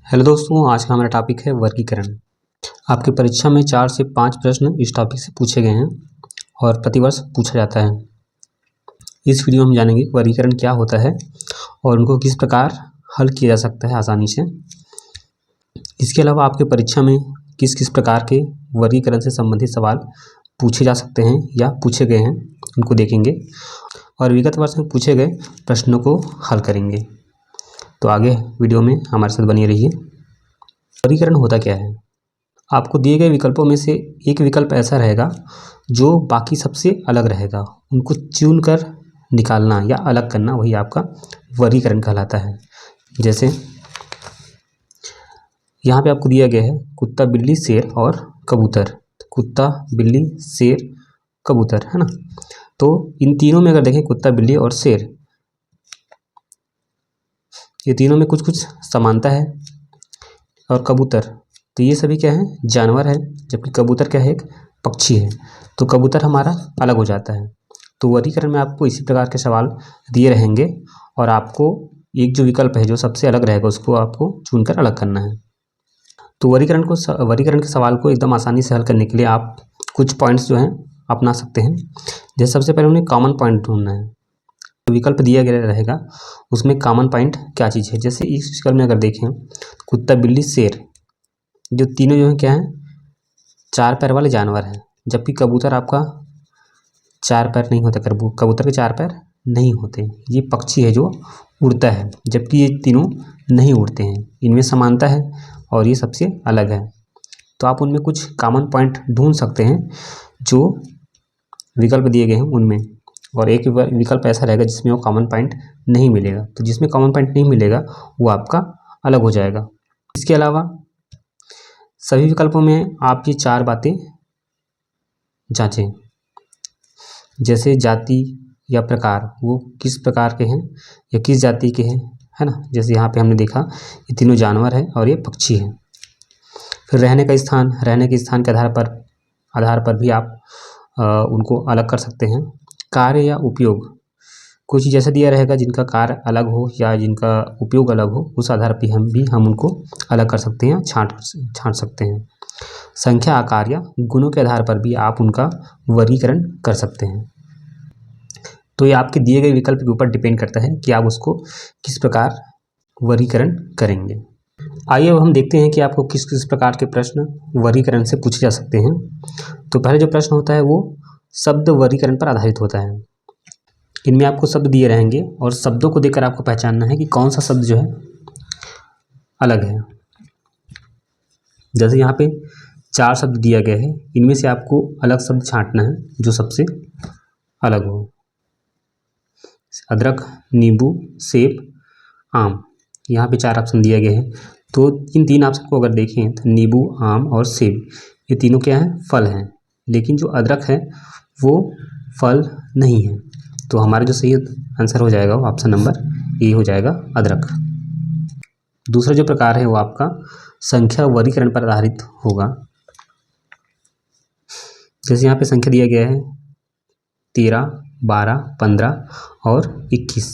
Hello दोस्तों, आज का हमारा टॉपिक है वर्गीकरण। आपकी परीक्षा में 4 से 5 प्रश्न इस टॉपिक से पूछे गए हैं और प्रतिवर्ष पूछा जाता है। इस वीडियो में हम जानेंगे वर्गीकरण क्या होता है और उनको किस प्रकार हल किया जा सकता है आसानी से। इसके अलावा आपके परीक्षा में किस किस प्रकार के वर्गीकरण से संबंधित सवाल पूछे जा सकते हैं या पूछे गए हैं, उनको देखेंगे और विगत वर्ष में पूछे गए प्रश्नों को हल करेंगे। तो आगे वीडियो में हमारे साथ बने रहिए। वर्गीकरण होता क्या है? आपको दिए गए विकल्पों में से एक विकल्प ऐसा रहेगा जो बाकी सबसे अलग रहेगा। उनको चुनकर निकालना या अलग करना, वही आपका वर्गीकरण कहलाता है। जैसे यहाँ पे आपको दिया गया है कुत्ता, बिल्ली, शेर और कबूतर। कुत्ता, बिल्ली, शेर, कबूतर, है ना। तो इन तीनों में अगर देखें, कुत्ता, बिल्ली और शेर, ये तीनों में कुछ कुछ समानता है। और कबूतर, तो ये सभी क्या है? जानवर है, जबकि कबूतर क्या है? एक पक्षी है। तो कबूतर हमारा अलग हो जाता है। तो वर्गीकरण में आपको इसी प्रकार के सवाल दिए रहेंगे और आपको एक जो विकल्प है जो सबसे अलग रहेगा उसको आपको चुनकर अलग करना है। तो वर्गीकरण के सवाल को एकदम आसानी से हल करने के लिए आप कुछ पॉइंट्स जो हैं अपना सकते हैं। जैसे सबसे पहले उन्हें कॉमन पॉइंट ढूंढना है। विकल्प दिया गया रहेगा उसमें कॉमन पॉइंट क्या चीज़ है। जैसे इस विकल्प में अगर देखें, कुत्ता, बिल्ली, शेर, जो तीनों जो है क्या है? 4 पैर वाले जानवर हैं, जबकि कबूतर आपका 4 पैर नहीं होता। कबूतर के 4 पैर नहीं होते। ये पक्षी है जो उड़ता है, जबकि ये तीनों नहीं उड़ते हैं। इनमें समानता है और ये सबसे अलग है। तो आप उनमें कुछ कॉमन पॉइंट ढूंढ सकते हैं जो विकल्प दिए गए हैं उनमें, और एक विकल्प ऐसा रहेगा जिसमें वो कॉमन पॉइंट नहीं मिलेगा। तो जिसमें कॉमन पॉइंट नहीं मिलेगा वो आपका अलग हो जाएगा। इसके अलावा सभी विकल्पों में आप ये 4 बातें जांचें। जैसे जाति या प्रकार, वो किस प्रकार के हैं या किस जाति के हैं, है ना। जैसे यहाँ पे हमने देखा ये तीनों जानवर है और ये पक्षी है। फिर रहने के स्थान के आधार पर भी आप उनको अलग कर सकते हैं। कार्य या उपयोग, कोई चीज़ ऐसा दिया रहेगा जिनका कार्य अलग हो या जिनका उपयोग अलग हो, उस आधार पर हम उनको अलग कर सकते हैं, छांट सकते हैं। संख्या, आकार या गुणों के आधार पर भी आप उनका वर्गीकरण कर सकते हैं। तो ये आपके दिए गए विकल्प के ऊपर डिपेंड करता है कि आप उसको किस प्रकार वर्गीकरण करेंगे। आइए अब हम देखते हैं कि आपको किस किस प्रकार के प्रश्न वर्गीकरण से पूछे जा सकते हैं। तो पहले जो प्रश्न होता है वो शब्द वर्गीकरण पर आधारित होता है। इनमें आपको शब्द दिए रहेंगे और शब्दों को देखकर आपको पहचानना है कि कौन सा शब्द जो है अलग है। जैसे यहाँ पे 4 शब्द दिया गया है, इनमें से आपको अलग शब्द छांटना है जो सबसे अलग हो। अदरक, नींबू, सेब, आम, यहाँ पे 4 ऑप्शन दिए गए हैं। तो इन 3 ऑप्शन को अगर देखें तो नींबू, आम और सेब, ये तीनों क्या हैं? फल हैं। लेकिन जो अदरक है वो फल नहीं है। तो हमारा जो सही आंसर हो जाएगा वो ऑप्शन नंबर ए हो जाएगा, अदरक। दूसरा जो प्रकार है वो आपका संख्या वर्गीकरण पर आधारित होगा। जैसे यहाँ पे संख्या दिया गया है 13, 12, 15 और 21।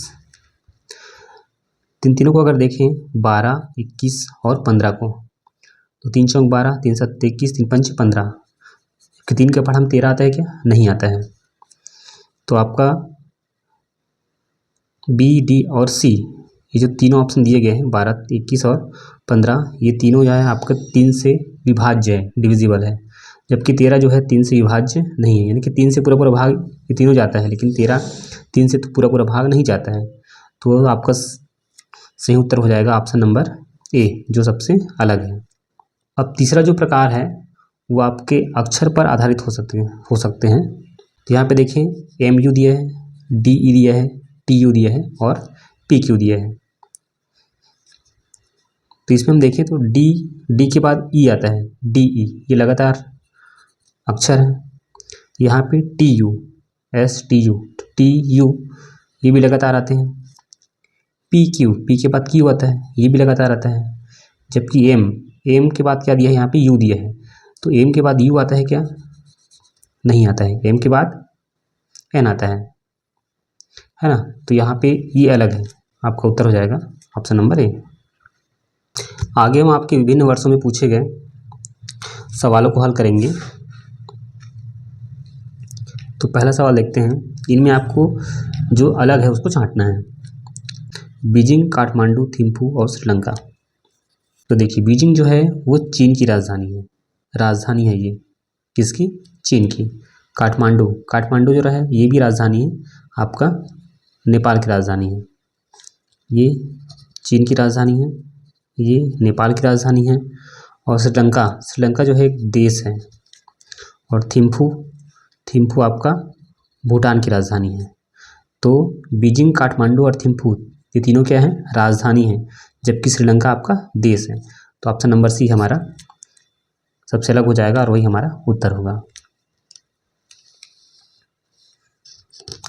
तीनों को अगर देखें 12, 21 और 15 को, तो 3 चौक 12, 3 7 21, 3 पंच 15। 3 के पढ़ हम 13 आता है क्या? नहीं आता है। तो आपका बी, डी और सी, ये जो तीनों ऑप्शन दिए गए हैं 12, 21 और 15, ये तीनों जो है आपका 3 से विभाज्य है, डिविजिबल है। जबकि 13 जो है 3 से विभाज्य नहीं है, यानी कि 3 से पूरा भाग ये तीनों जाता है, लेकिन 13 3 से तो पूरा भाग नहीं जाता है। तो आपका सही उत्तर हो जाएगा ऑप्शन नंबर ए, जो सबसे अलग है। अब तीसरा जो प्रकार है वो आपके अक्षर पर आधारित हो सकते हैं। तो यहाँ पे देखें एम यू दिया है, डी ई दिया है, टी यू दिया है और पी क्यू दिया है। तो इसमें हम देखें तो डी के बाद ई आता है, डी ई, ये लगातार अक्षर है। यहाँ पे T U, S T U, T U, ये भी लगातार आते हैं। पी के बाद क्यू आता है, ये भी लगातार आता है। जबकि एम के बाद क्या दिया है? यहाँ पे यू दिया है। तो एम के बाद यू आता है क्या? नहीं आता है। एम के बाद एन आता है ना। तो यहाँ पे ये अलग है। आपका उत्तर हो जाएगा ऑप्शन नंबर ए। आगे हम आपके विभिन्न वर्षों में पूछे गए सवालों को हल करेंगे। तो पहला सवाल देखते हैं। इनमें आपको जो अलग है उसको छांटना है। बीजिंग, काठमांडू, थिम्पू और श्रीलंका। तो देखिए, बीजिंग जो है वो चीन की राजधानी है ये। किसकी? चीन की। काठमांडू जो रहा है ये भी राजधानी है आपका, नेपाल की राजधानी है। ये चीन की राजधानी है, ये नेपाल की राजधानी है। और श्रीलंका जो है एक देश है। और थिम्पू आपका भूटान की राजधानी है। तो बीजिंग, काठमांडू और थिम्पू ये तीनों क्या है? राजधानी है, जबकि श्रीलंका आपका देश है। तो ऑप्शन नंबर सी हमारा सबसे अलग हो जाएगा और वही हमारा उत्तर होगा।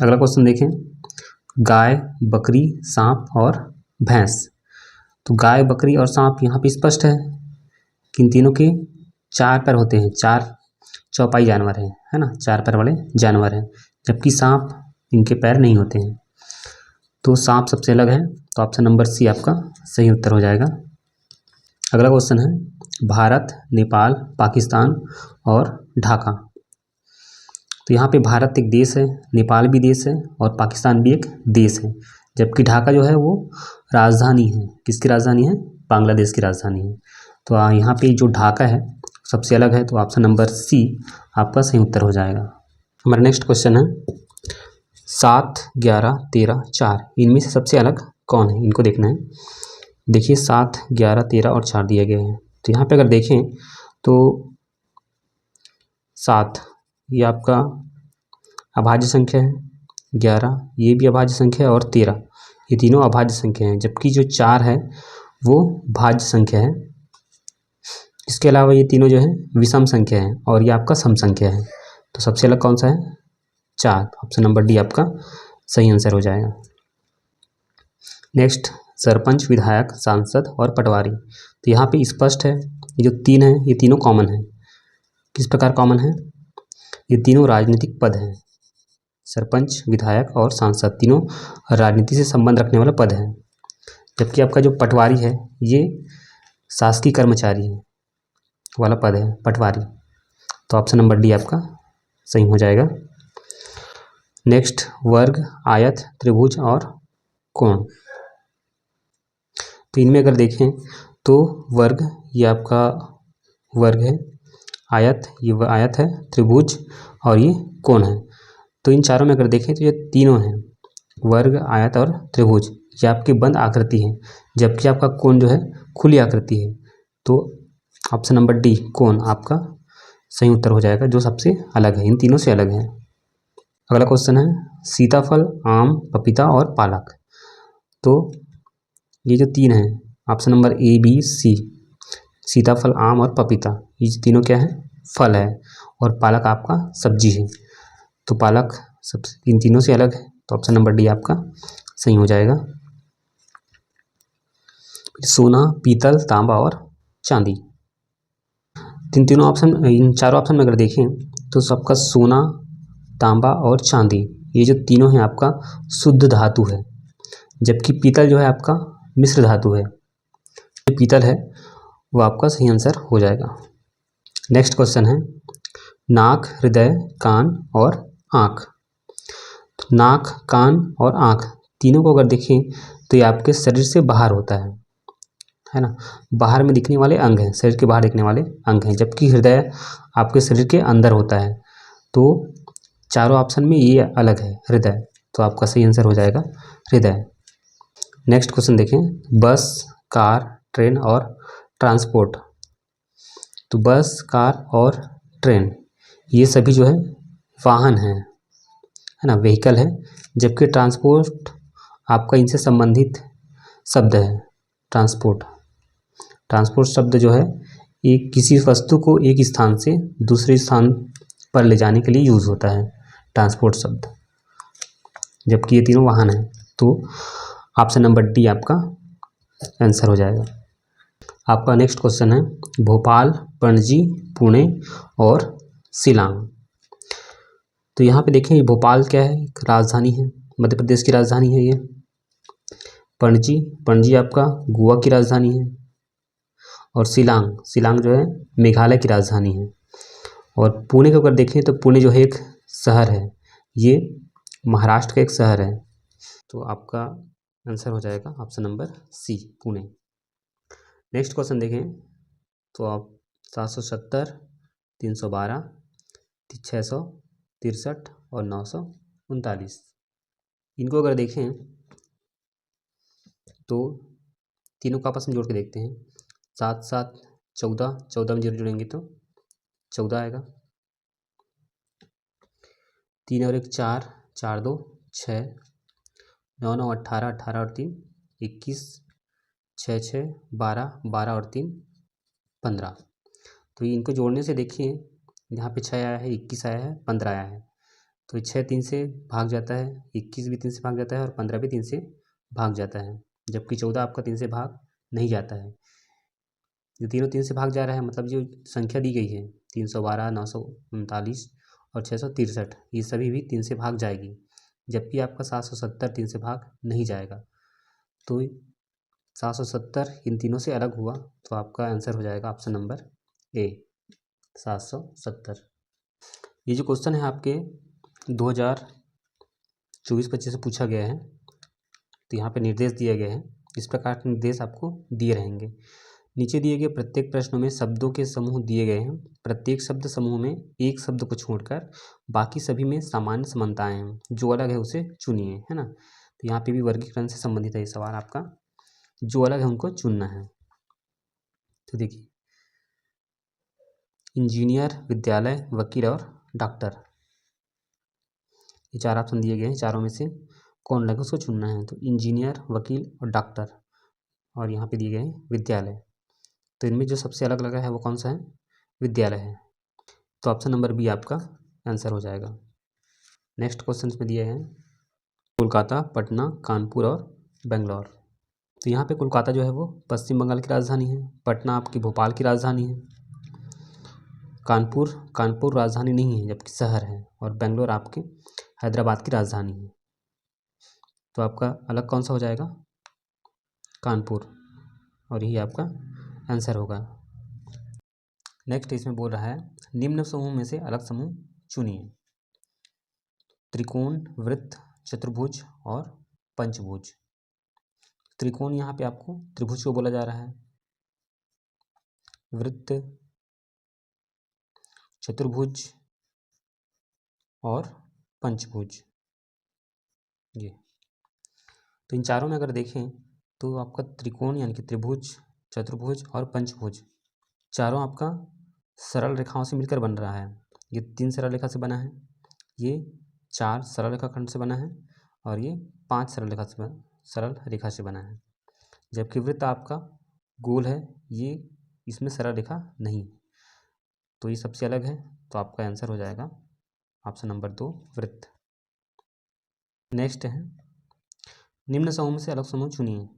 अगला क्वेश्चन देखें। गाय, बकरी, सांप और भैंस। तो गाय, बकरी और सांप यहाँ पे स्पष्ट है कि इन तीनों के 4 पैर होते हैं, 4 चौपाई जानवर हैं, है ना, 4 पैर वाले जानवर हैं। जबकि सांप इनके पैर नहीं होते हैं। तो सांप सबसे अलग है। तो ऑप्शन नंबर सी आपका सही उत्तर हो जाएगा। अगला क्वेश्चन है भारत, नेपाल, पाकिस्तान और ढाका। तो यहाँ पे भारत एक देश है, नेपाल भी देश है और पाकिस्तान भी एक देश है। जबकि ढाका जो है वो राजधानी है। किसकी राजधानी है? बांग्लादेश की राजधानी है। तो यहाँ पे जो ढाका है सबसे अलग है। तो ऑप्शन नंबर सी आपका सही उत्तर हो जाएगा। हमारा नेक्स्ट क्वेश्चन है 7, 11, 13, 4 इनमें से सबसे अलग कौन है? इनको देखना है। देखिए 7, 11, 13 और 4 दिए गए हैं। तो यहाँ पे अगर देखें तो 7 ये आपका अभाज्य संख्या है, 11 ये भी अभाज्य संख्या है और 13 ये तीनों अभाज्य संख्या हैं। जबकि जो 4 है वो भाज्य संख्या है। इसके अलावा ये तीनों जो है विषम संख्या है और ये आपका सम संख्या है। तो सबसे अलग कौन सा है? 4। ऑप्शन नंबर डी आपका सही आंसर हो जाएगा। नेक्स्ट, सरपंच, विधायक, सांसद और पटवारी। तो यहाँ पे स्पष्ट है, ये जो 3 है ये तीनों कॉमन है। किस प्रकार कॉमन है? ये तीनों राजनीतिक पद हैं। सरपंच, विधायक और सांसद तीनों राजनीति से संबंध रखने वाला पद है। जबकि आपका जो पटवारी है ये शासकीय कर्मचारी है वाला पद है, पटवारी। तो ऑप्शन नंबर डी आपका सही हो जाएगा। नेक्स्ट, वर्ग, आयत, त्रिभुज और कोण। तो इनमें अगर देखें तो वर्ग ये आपका वर्ग है, आयत ये आयत है, त्रिभुज और ये कोण है। तो इन चारों में अगर देखें तो ये तीनों हैं, वर्ग, आयत और त्रिभुज ये आपकी बंद आकृति है। जबकि आपका कोण जो है खुली आकृति है। तो ऑप्शन नंबर डी कोण आपका सही उत्तर हो जाएगा, जो सबसे अलग है, इन तीनों से अलग है। अगला क्वेश्चन है सीताफल, आम, पपीता और पालक। तो ये जो 3 हैं, ऑप्शन नंबर ए, बी, सी, सीताफल, आम और पपीता ये तीनों क्या है? फल है और पालक आपका सब्जी है। तो पालक सब इन तीनों से अलग है। तो ऑप्शन नंबर डी आपका सही हो जाएगा। सोना, पीतल, तांबा और चांदी। इन चारों ऑप्शन में अगर देखें तो सबका सोना, तांबा और चांदी ये जो तीनों हैं आपका शुद्ध धातु है। जबकि पीतल जो है आपका मिश्र धातु है। जो पीतल है वो आपका सही आंसर हो जाएगा। नेक्स्ट क्वेश्चन है नाक, हृदय, कान और आँख। तो नाक, कान और आँख तीनों को अगर देखें तो ये आपके शरीर से बाहर होता है ना, बाहर में दिखने वाले अंग हैं, शरीर के बाहर दिखने वाले अंग हैं। जबकि हृदय आपके शरीर के अंदर होता है। तो चारों ऑप्शन में ये अलग है, हृदय। तो आपका सही आंसर हो जाएगा हृदय। नेक्स्ट क्वेश्चन देखें बस, कार, ट्रेन और ट्रांसपोर्ट। तो बस, कार और ट्रेन ये सभी जो है वाहन है ना, व्हीकल है। जबकि ट्रांसपोर्ट आपका इनसे संबंधित शब्द है। ट्रांसपोर्ट शब्द जो है एक किसी वस्तु को एक स्थान से दूसरे स्थान पर ले जाने के लिए यूज़ होता है, ट्रांसपोर्ट शब्द। जबकि ये तीनों वाहन हैं। तो ऑप्शन नंबर डी आपका आंसर हो जाएगा। आपका नेक्स्ट क्वेश्चन है भोपाल, पणजी, पुणे और शिलांग। तो यहाँ पे देखें भोपाल क्या है? एक राजधानी है, मध्य प्रदेश की राजधानी है ये। पणजी आपका गोवा की राजधानी है। और शिलांग, शिलांग जो है मेघालय की राजधानी है। और पुणे को अगर देखें तो पुणे जो है एक शहर है, ये महाराष्ट्र का एक शहर है। तो आपका आंसर हो जाएगा option number C, Pune. Next question देखें तो आप 770, 312, 663 और 939, इनको अगर देखें तो तीनों को आपस में जोड़ के देखते हैं। 7 7 14, 14 में 0 जुड़ेंगे तो 14 आएगा। 3 और 1 4, 4 2 6, 9 9 18, 18 और 3 21, 6 6 12, 12 और 3 15। तो इनको जोड़ने से देखिए, यहाँ पे 6 आया है, 21 आया है, 15 आया है। तो 6 3 से भाग जाता है, 21 भी 3 से भाग जाता है और 15 भी 3 से भाग जाता है, जबकि 14 आपका 3 से भाग नहीं जाता है। ये तीनों 3 से भाग जा रहा है, मतलब जो संख्या दी गई है 312, 939 और 663, ये सभी भी 3 से भाग जाएगी, जबकि आपका 770 3 से भाग नहीं जाएगा। तो 770 इन तीनों से अलग हुआ, तो आपका आंसर हो जाएगा ऑप्शन नंबर ए, 770। ये जो क्वेश्चन है आपके 2024-25 से पूछा गया है, तो यहाँ पे निर्देश दिए गए हैं। इस प्रकार के निर्देश आपको दिए रहेंगे। नीचे दिए गए प्रत्येक प्रश्नों में शब्दों के समूह दिए गए हैं। प्रत्येक शब्द समूह में एक शब्द को छोड़कर बाकी सभी में सामान्य समानताएं हैं, जो अलग है उसे चुनिए, है ना। तो यहाँ पे भी वर्गीकरण से संबंधित है ये सवाल आपका, जो अलग है उनको चुनना है। तो देखिए, इंजीनियर, विद्यालय, वकील और डॉक्टर, ये 4 ऑप्शन दिए गए हैं। चारों में से कौन अलग है उसको चुनना है। तो इंजीनियर, वकील और डॉक्टर, और यहाँ पे दिए गए हैं विद्यालय। तो इनमें जो सबसे अलग लगा है वो कौन सा है? विद्यालय है। तो ऑप्शन नंबर बी आपका आंसर हो जाएगा। नेक्स्ट क्वेश्चन में दिए हैं कोलकाता, पटना, कानपुर और बेंगलोर। तो यहाँ पे कोलकाता जो है वो पश्चिम बंगाल की राजधानी है, पटना आपकी भोपाल की राजधानी है, कानपुर राजधानी नहीं है जबकि शहर है, और बेंगलोर आपके हैदराबाद की राजधानी है। तो आपका अलग कौन सा हो जाएगा? कानपुर, और यही आपका आंसर होगा। नेक्स्ट इसमें बोल रहा है निम्न समूह में से अलग समूह चुनिए। त्रिकोण, वृत्त, चतुर्भुज और पंचभुज। त्रिकोण यहाँ पे आपको त्रिभुज को बोला जा रहा है, वृत्त, चतुर्भुज और पंचभुज, ये। तो इन चारों में अगर देखें तो आपका त्रिकोण यानी कि त्रिभुज, चतुर्भुज और पंचभुज, चारों आपका सरल रेखाओं से मिलकर बन रहा है। ये 3 सरल रेखा से बना है, ये 4 सरल रेखाखंड से बना है, और ये 5 सरल रेखा से बना है। जबकि वृत्त आपका गोल है, ये इसमें सरल रेखा नहीं, तो ये सबसे अलग है। तो आपका आंसर हो जाएगा ऑप्शन नंबर 2, वृत्त। नेक्स्ट है निम्न समूह में से अलग समूह चुनिए।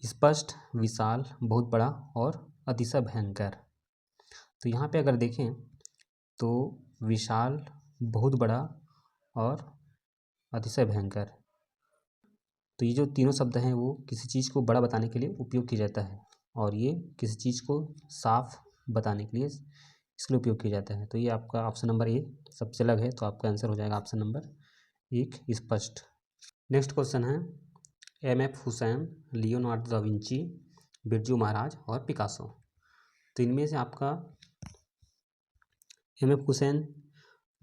स्पष्ट, विशाल, बहुत बड़ा और अतिशय भयंकर। तो यहाँ पे अगर देखें तो विशाल, बहुत बड़ा और अतिशय भयंकर, तो ये जो तीनों शब्द हैं वो किसी चीज़ को बड़ा बताने के लिए उपयोग किया जाता है, और ये किसी चीज़ को साफ बताने के लिए इसके लिए उपयोग किया जाता है। तो ये आपका ऑप्शन नंबर ए सबसे अलग है, तो आपका आंसर हो जाएगा ऑप्शन नंबर 1, स्पष्ट। नेक्स्ट क्वेश्चन है M.F. Hussain, Leonardo da Vinci, Birju Maharaj और पिकासो। तो इनमें से आपका M.F. Hussain,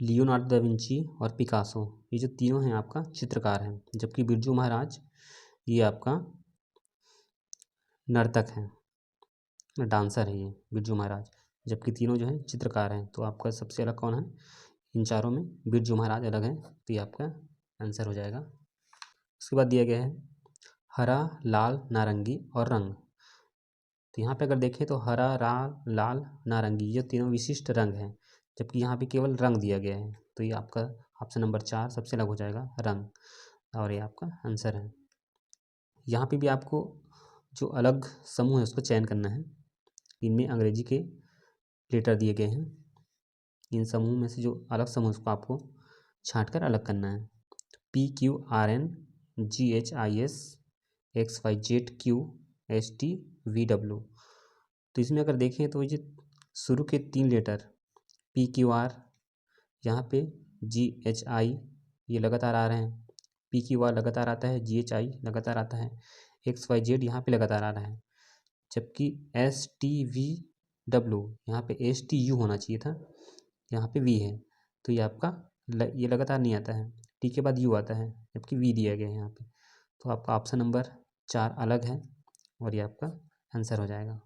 Leonardo da Vinci और पिकासो, ये जो तीनों हैं आपका चित्रकार हैं, जबकि बिरजू महाराज ये आपका नर्तक हैं, डांसर है ये बिरजू महाराज, जबकि तीनों जो है चित्रकार हैं। तो आपका सबसे अलग कौन है? इन चारों में बिरजू महाराज अलग है, तो ये आपका आंसर हो जाएगा। उसके बाद दिया गया है हरा, लाल, नारंगी और रंग। तो यहाँ पे अगर देखें तो हरा, लाल, नारंगी, ये तीनों विशिष्ट रंग हैं, जबकि यहाँ पे केवल रंग दिया गया है। तो ये आपका ऑप्शन नंबर 4 सबसे अलग हो जाएगा, रंग, और ये आपका आंसर है। यहाँ पे भी आपको जो अलग समूह है उसको चयन करना है। इनमें अंग्रेजी के लेटर दिए गए हैं, इन समूह में से जो अलग समूह उसको आपको छाँट कर अलग करना है। PQRN GHIS XYZ QST VW। तो इसमें अगर देखें तो ये शुरू के 3 लेटर PQR, यहाँ पे GHI ये लगातार आ रहे हैं, PQR लगातार आता है, GHI लगातार आता है, XYZ यहाँ पे लगातार आ रहा है, जबकि STVW यहाँ पे STU होना चाहिए था, यहाँ पे V है, तो ये आपका ये लगातार नहीं आता है, T के बाद U आता है, जबकि V दिया गया है यहाँ पे। तो आपका ऑप्शन नंबर 4 अलग है और ये आपका आंसर हो जाएगा।